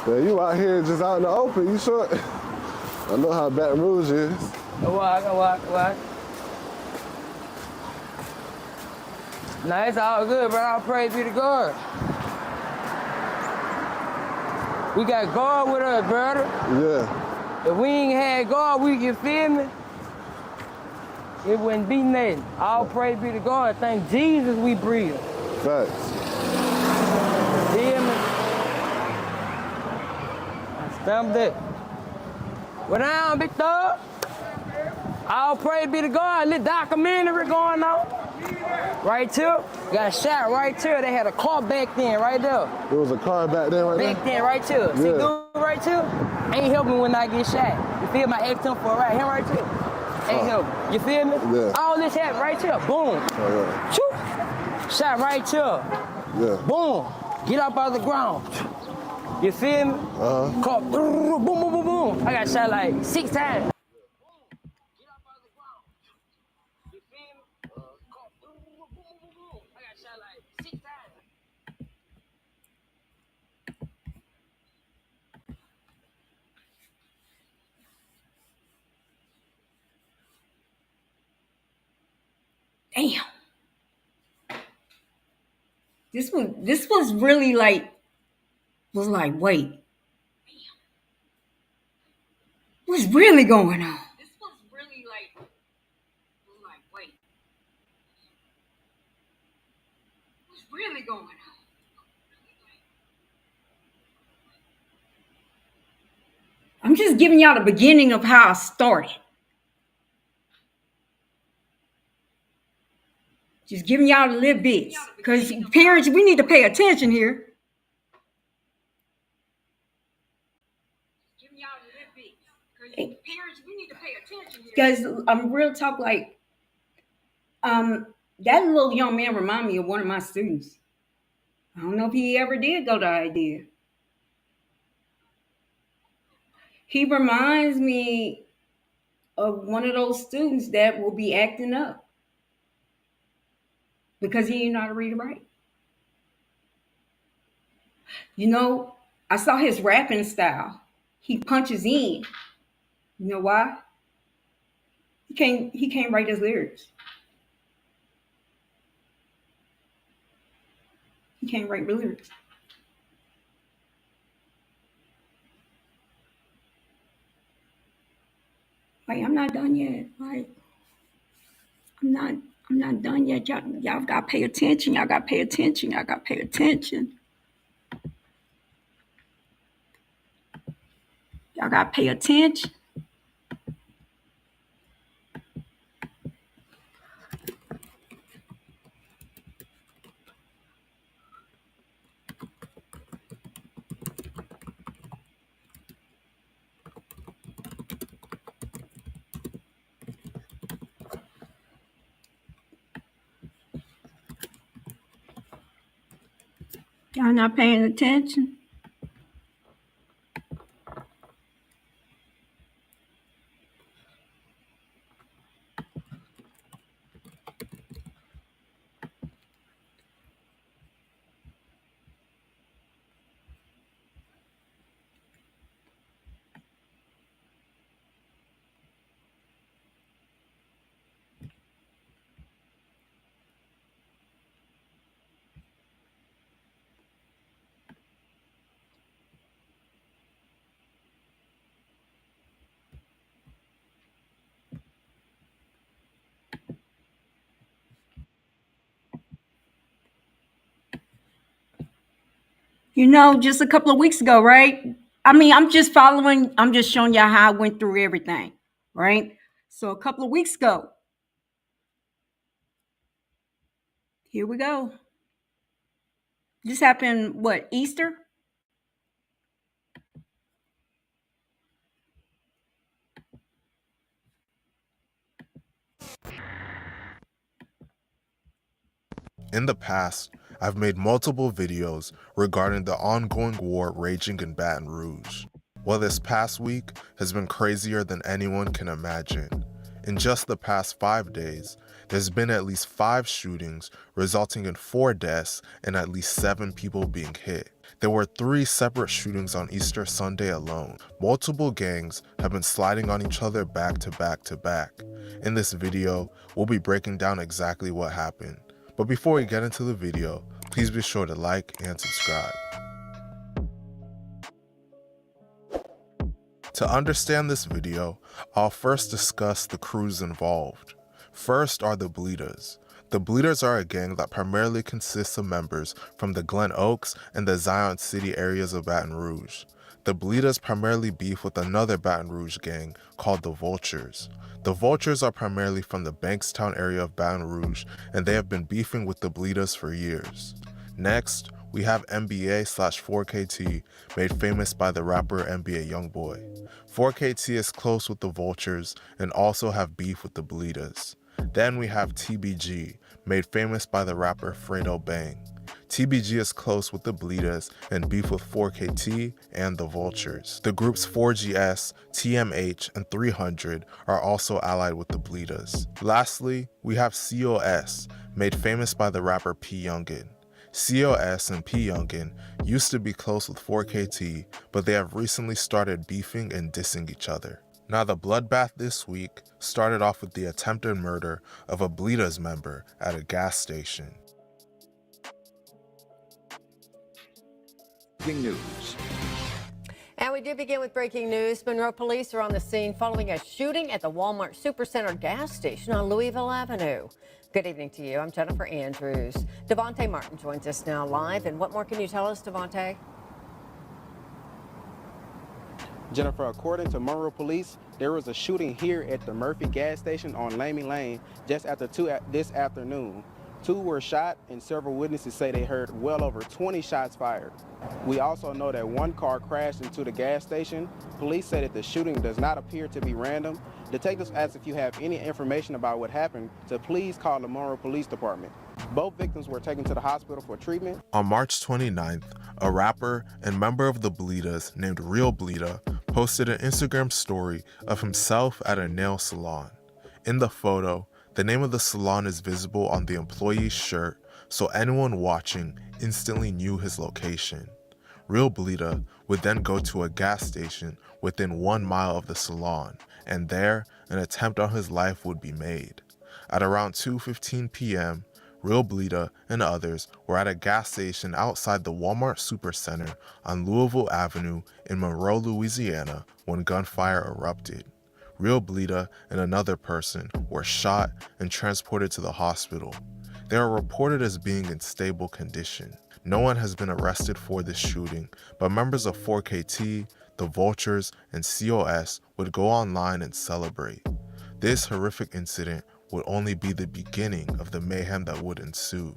Yeah, you out here just out in the open, you sure? I know how Baton Rouge is. Walking. Nah, it's all good, bro. All praise be to God. We got God with us, brother. Yeah. If we ain't had God, you feel me? It wouldn't be nothing. All praise be to God. Thank Jesus we breathe. Facts. Feel me? I stamped it. What down, big dog? All praise be to God. Little documentary going on. Right here. Got shot right here. They had a car back then, right there. There was a car back there, right there? Back then, right here. See, dude right here? Ain't helping me when I get shot. You feel my X-10 for right here, right here? Ain't helping. You feel me? Yeah. All this happened right here. Boom. Yeah. Choo. Shot right here. Yeah. Boom. Get up out of the ground. You feel me? Caught. Boom, boom, boom, boom. I got shot like 6 times. Damn. This was really like, wait. Damn. What's really going on? This was really like, wait. What's really going on? I'm just giving y'all the beginning of how I started. Just giving y'all the little bits. Because parents, we need to pay attention here. Because I'm real talk like, that little young man remind me of one of my students. I don't know if he ever did go to IDEA. He reminds me of one of those students that will be acting up because he didn't know how to read and write. You know, I saw his rapping style. He punches in. You know why? He can't write his lyrics. He can't write the lyrics. Wait, I'm not done yet. Right? I'm not done yet. Y'all gotta pay attention. Y'all gotta pay attention. Y'all gotta pay attention. Y'all gotta pay attention. Y'all not paying attention. You know, just a couple of weeks ago, right? I mean, I'm just showing y'all how I went through everything, right? So a couple of weeks ago, here we go. This happened, what, Easter? In the past, I've made multiple videos regarding the ongoing war raging in Baton Rouge. Well, this past week has been crazier than anyone can imagine. In just the past 5 days, there's been at least 5 shootings, resulting in 4 deaths and at least 7 people being hit. There were 3 separate shootings on Easter Sunday alone. Multiple gangs have been sliding on each other back to back to back. In this video, we'll be breaking down exactly what happened. But before we get into the video, please be sure to like and subscribe. To understand this video, I'll first discuss the crews involved. First are the Bleeders. The Bleeders are a gang that primarily consists of members from the Glen Oaks and the Zion City areas of Baton Rouge. The Bleeders primarily beef with another Baton Rouge gang called the Vultures. The Vultures are primarily from the Bankstown area of Baton Rouge, and they have been beefing with the Bleeders for years. Next, we have NBA/4KT, made famous by the rapper NBA Youngboy. 4KT is close with the Vultures and also have beef with the Bleeders. Then we have TBG, made famous by the rapper Fredo Bang. TBG is close with the Bleeders and beef with 4KT and the Vultures. The groups 4GS, TMH, and 300 are also allied with the Bleeders. Lastly, we have COS, made famous by the rapper P Youngin. COS and P Youngin used to be close with 4KT, but they have recently started beefing and dissing each other. Now, the bloodbath this week started off with the attempted murder of a Bleeders member at a gas station. News. And we do begin with breaking news. Monroe police are on the scene following a shooting at the Walmart Supercenter gas station on Louisville Avenue. Good evening to you. I'm Jennifer Andrews. Devontae Martin joins us now live. And what more can you tell us, Devontae? Jennifer, according to Monroe police, there was a shooting here at the Murphy gas station on Lamy Lane just after 2 this afternoon. 2 were shot, and several witnesses say they heard well over 20 shots fired. We also know that 1 car crashed into the gas station. Police say that the shooting does not appear to be random. Detectives asked if you have any information about what happened to please call the Monroe Police Department. Both victims were taken to the hospital for treatment. On March 29th, a rapper and member of the Bleeders named Real Bleeder posted an Instagram story of himself at a nail salon. In the photo, the name of the salon is visible on the employee's shirt, so anyone watching instantly knew his location. Real Bleeder would then go to a gas station within 1 mile of the salon, and there, an attempt on his life would be made. At around 2:15 p.m., Real Bleeder and others were at a gas station outside the Walmart Supercenter on Louisville Avenue in Monroe, Louisiana, when gunfire erupted. Real Bleeder and another person were shot and transported to the hospital. They are reported as being in stable condition. No one has been arrested for this shooting, but members of 4KT, the Vultures, and COS would go online and celebrate. This horrific incident would only be the beginning of the mayhem that would ensue.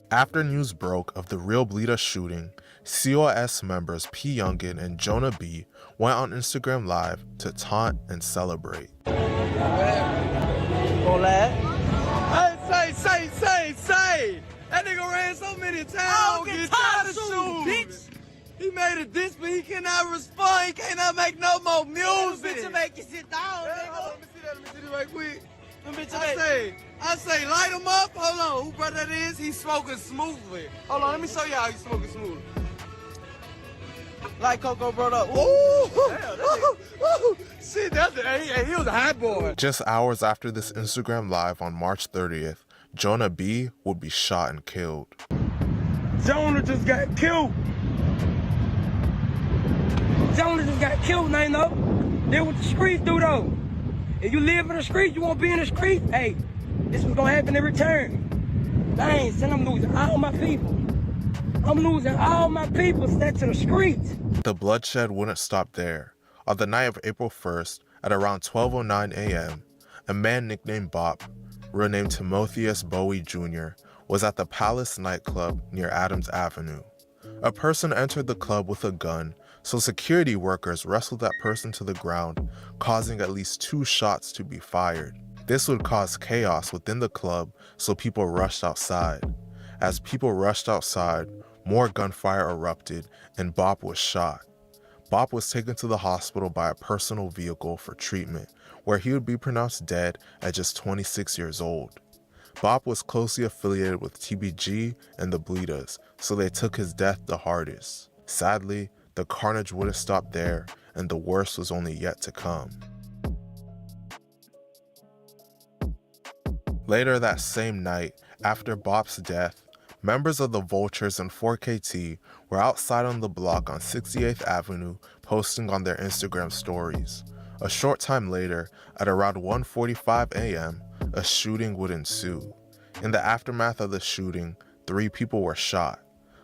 After news broke of the Real Bleeder shooting, COS members P. Youngin and Jonah B. went on Instagram Live to taunt and celebrate. Say! That nigga ran so many times. I don't get tired of shooting, bitch. He made a diss, but he cannot respond. He cannot make no more music. Bitch, make you sit down, nigga. Let me see this right quick. I say, light him up. Hold on, who brother that is? He's smoking smoothly. Hold on, let me show y'all he's smoking smoothly. Like Coco brought up. Ooh! Shit, he was a hot boy. Just hours after this Instagram Live on March 30th, Jonah B. would be shot and killed. Jonah just got killed. Nino. That's what the streets do, though. If you live in the street, you won't be in the street. Hey, this was gonna happen in return. Dang, son, I'm losing all my people. Sent to the streets. The bloodshed wouldn't stop there. On the night of April 1st, at around 12:09 a.m., a man nicknamed Bop, real name Timotheus Bowie Jr., was at the Palace nightclub near Adams Avenue. A person entered the club with a gun, so security workers wrestled that person to the ground, causing at least 2 shots to be fired. This would cause chaos within the club, so people rushed outside. As people rushed outside, more gunfire erupted and Bop was shot. Bop was taken to the hospital by a personal vehicle for treatment, where he would be pronounced dead at just 26 years old. Bop was closely affiliated with TBG and the Bleeders, so they took his death the hardest. Sadly, the carnage wouldn't stop there, and the worst was only yet to come. Later that same night, after Bop's death, members of the Vultures and 4KT were outside on the block on 68th Avenue posting on their Instagram stories. A short time later, at around 1:45 a.m., a shooting would ensue. In the aftermath of the shooting, 3 people were shot.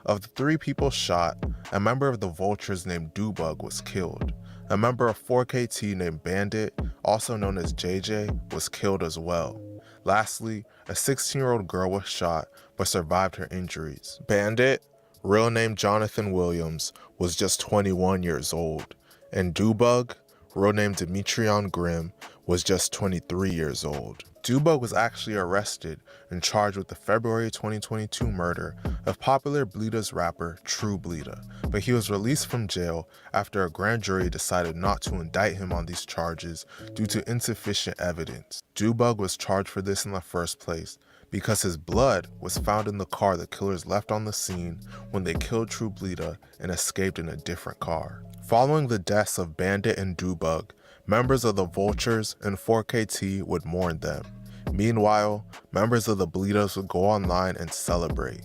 Of the 3 people shot, a member of the Vultures named Dubug was killed. A member of 4KT named Bandit, also known as JJ, was killed as well. Lastly, a 16-year-old girl was shot but survived her injuries. Bandit, real name Jonathan Williams, was just 21 years old, and Dubug, real name Demetrion Grimm, was just 23 years old. Dubug was actually arrested and charged with the February 2022 murder of popular Bleeders rapper True Bleeder, but he was released from jail after a grand jury decided not to indict him on these charges due to insufficient evidence. Dubug was charged for this in the first place because his blood was found in the car the killers left on the scene when they killed True Bleeder and escaped in a different car. Following the deaths of Bandit and Dubug, members of the Vultures and 4KT would mourn them. Meanwhile, members of the Bleeders would go online and celebrate.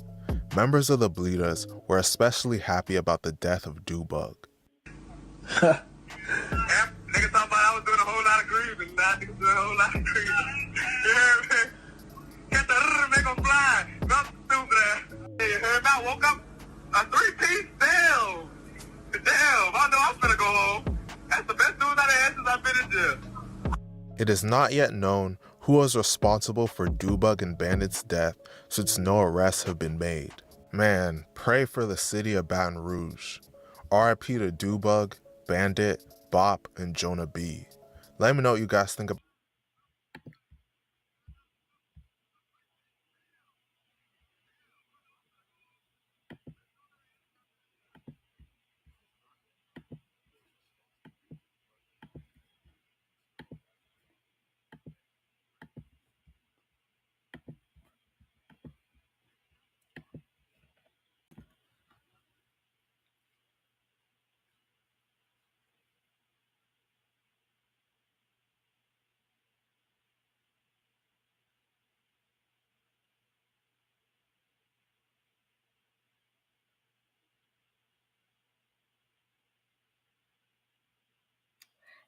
Members of the Bleeders were especially happy about the death of Dubug. Nigga thought I was doing a whole lot of grieving. Now niggas doing a whole lot of grieving. You heard me? Get the make them fly. Nothing stupid ass. You heard me? I woke up a 3-piece. Damn. I know I'm finna go home. That's the best news I've had since I've been in jail. It is not yet known who was responsible for Dubug and Bandit's death since no arrests have been made. Man, pray for the city of Baton Rouge. RIP to Dubug, Bandit, Bop, and Jonah B. Let me know what you guys think about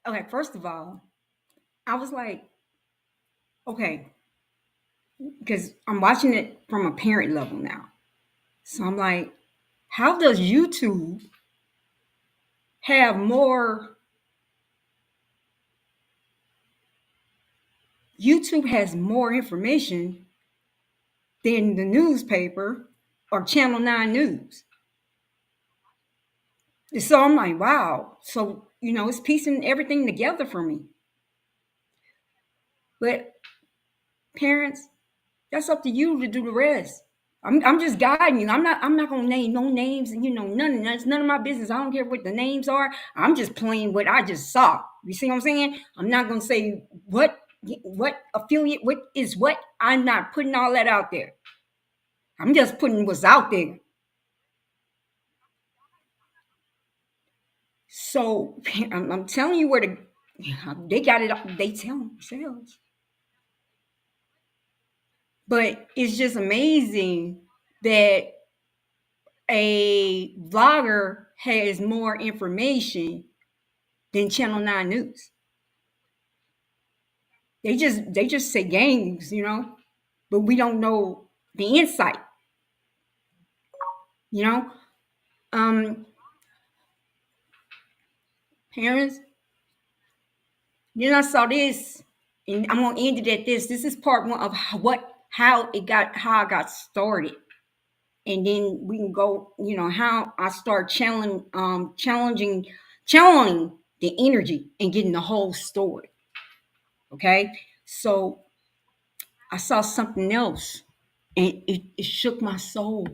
Okay, first of all, I was like, okay, because I'm watching it from a parent level now. So I'm like, how does YouTube have more? YouTube has more information than the newspaper or Channel 9 News. And so I'm like, wow. So, it's piecing everything together for me. But parents, that's up to you to do the rest. I'm just guiding you. I'm not gonna name no names and none of my business. I don't care what the names are. I'm just playing what I just saw. You see what I'm saying? I'm not gonna say what affiliate, what is what. I'm not putting all that out there. I'm just putting what's out there. So I'm telling you where they got it. They tell themselves. But it's just amazing that a vlogger has more information than Channel 9 News. They just say games, but we don't know the insight. Parents. Then I saw this, and I'm gonna end it at this. This is part one of how I got started, and then we can go. How I start channeling the energy and getting the whole story. Okay, so I saw something else, and it shook my soul.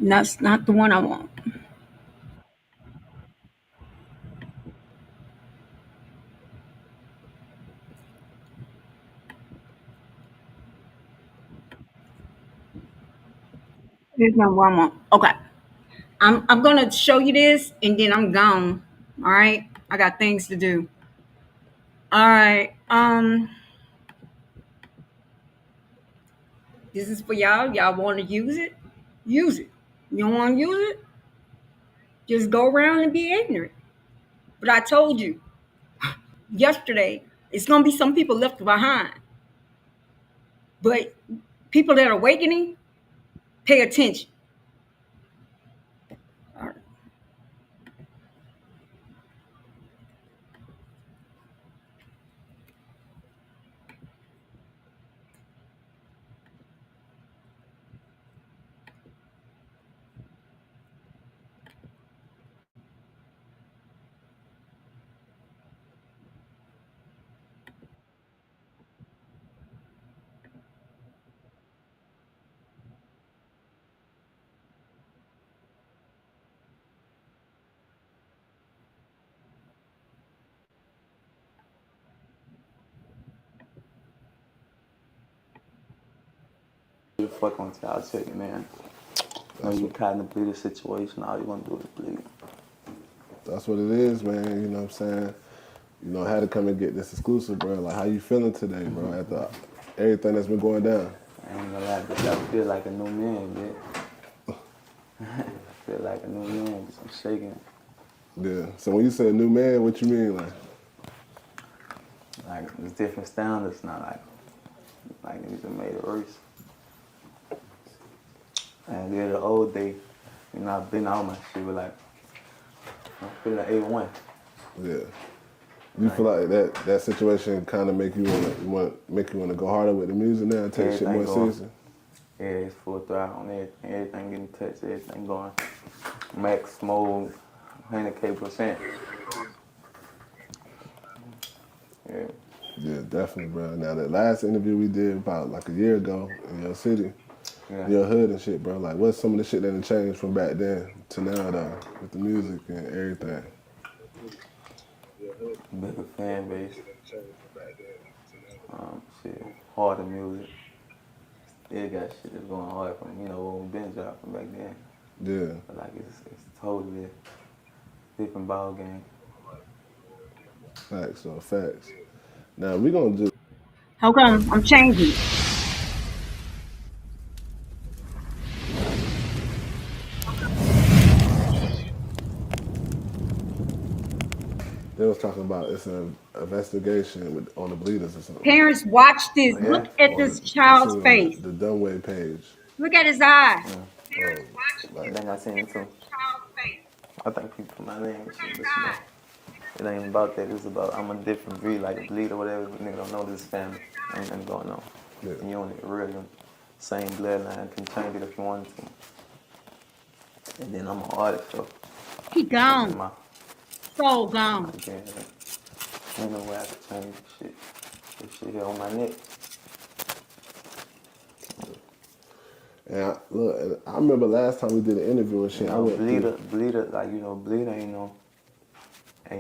That's not the one I want. Here's not what I want. Okay. I'm gonna show you this and then I'm gone. All right. I got things to do. All right. This is for y'all. Y'all want to use it? Use it. You don't want to use it? Just go around and be ignorant. But I told you yesterday, it's gonna be some people left behind. But people that are awakening, pay attention. All right. You fuck on y'all tell you, man. When you caught in the bleeder situation, all you want to do is bleed. That's what it is, man. You know what I'm saying? I had to come and get this exclusive, bro. Like, how you feeling today, bro, after everything that's been going down? I ain't gonna lie, bitch. I feel like a new man, bitch. I feel like a new man, bitch. I'm shaking. Yeah. So when you say new man, what you mean, like? Like, it's different standards now, like niggas done made it worse. And then the old day, I've been out my shit, but like, I feel like A1. Yeah. You feel like that situation kind of make you wanna go harder with the music now and take shit more seriously? Yeah, it's full throttle on everything. Everything getting touched, everything going max mode, 100K%. Yeah. Yeah, definitely, bro. Now, that last interview we did about like a year ago in your city, your hood and shit, bro. Like, what's some of the shit that changed from back then to now, though, with the music and everything? Bigger fan base. Shit, harder music. Still got shit that's going hard from, you know, what we've been dropping from back then. Yeah. But like it's totally different ball game. Facts, though, facts. Now we're gonna do. Hold on, I'm changing. They was talking about it's an investigation on the Bleeders or something. Parents, watch this. Look at this child's face. The Dunway page. Look at his eyes. I think I seen it too. I think people put my name and shit, but you know, it ain't about that. It's about I'm a different breed, like a bleed or whatever. But nigga don't know this family. Ain't nothing going on. Yeah. And you only really same bloodline can change it if you wanted to. And then I'm an artist, so He gone. So gone. again, ain't no way I can change this shit. This shit here on my neck. And look, I remember last time we did an interview and shit. You I know, went through. bleeder, like you know, bleeder ain't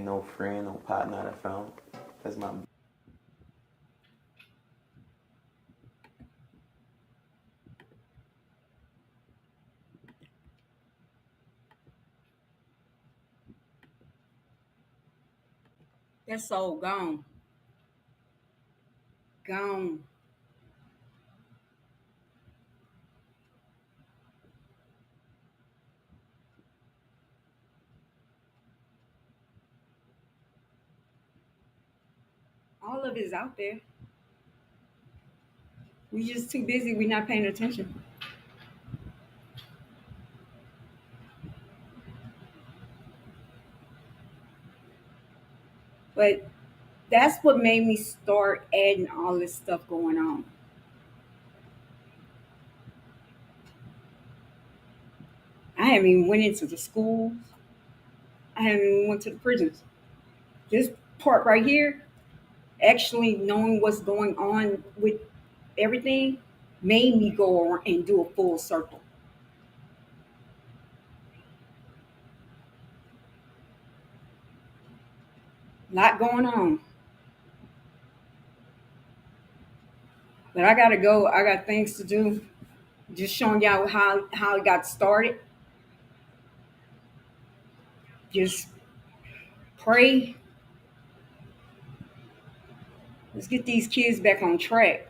no friend, no partner that I found. That's my. That's so gone. Gone. All of it is out there. We just too busy. We're not paying attention. But that's what made me start adding all this stuff going on. I haven't even went into the schools. I haven't even went to the prisons. This part right here, actually knowing what's going on with everything, made me go around and do a full circle. Lot going on. But I gotta go. I got things to do. Just showing y'all how it got started. Just pray. Let's get these kids back on track.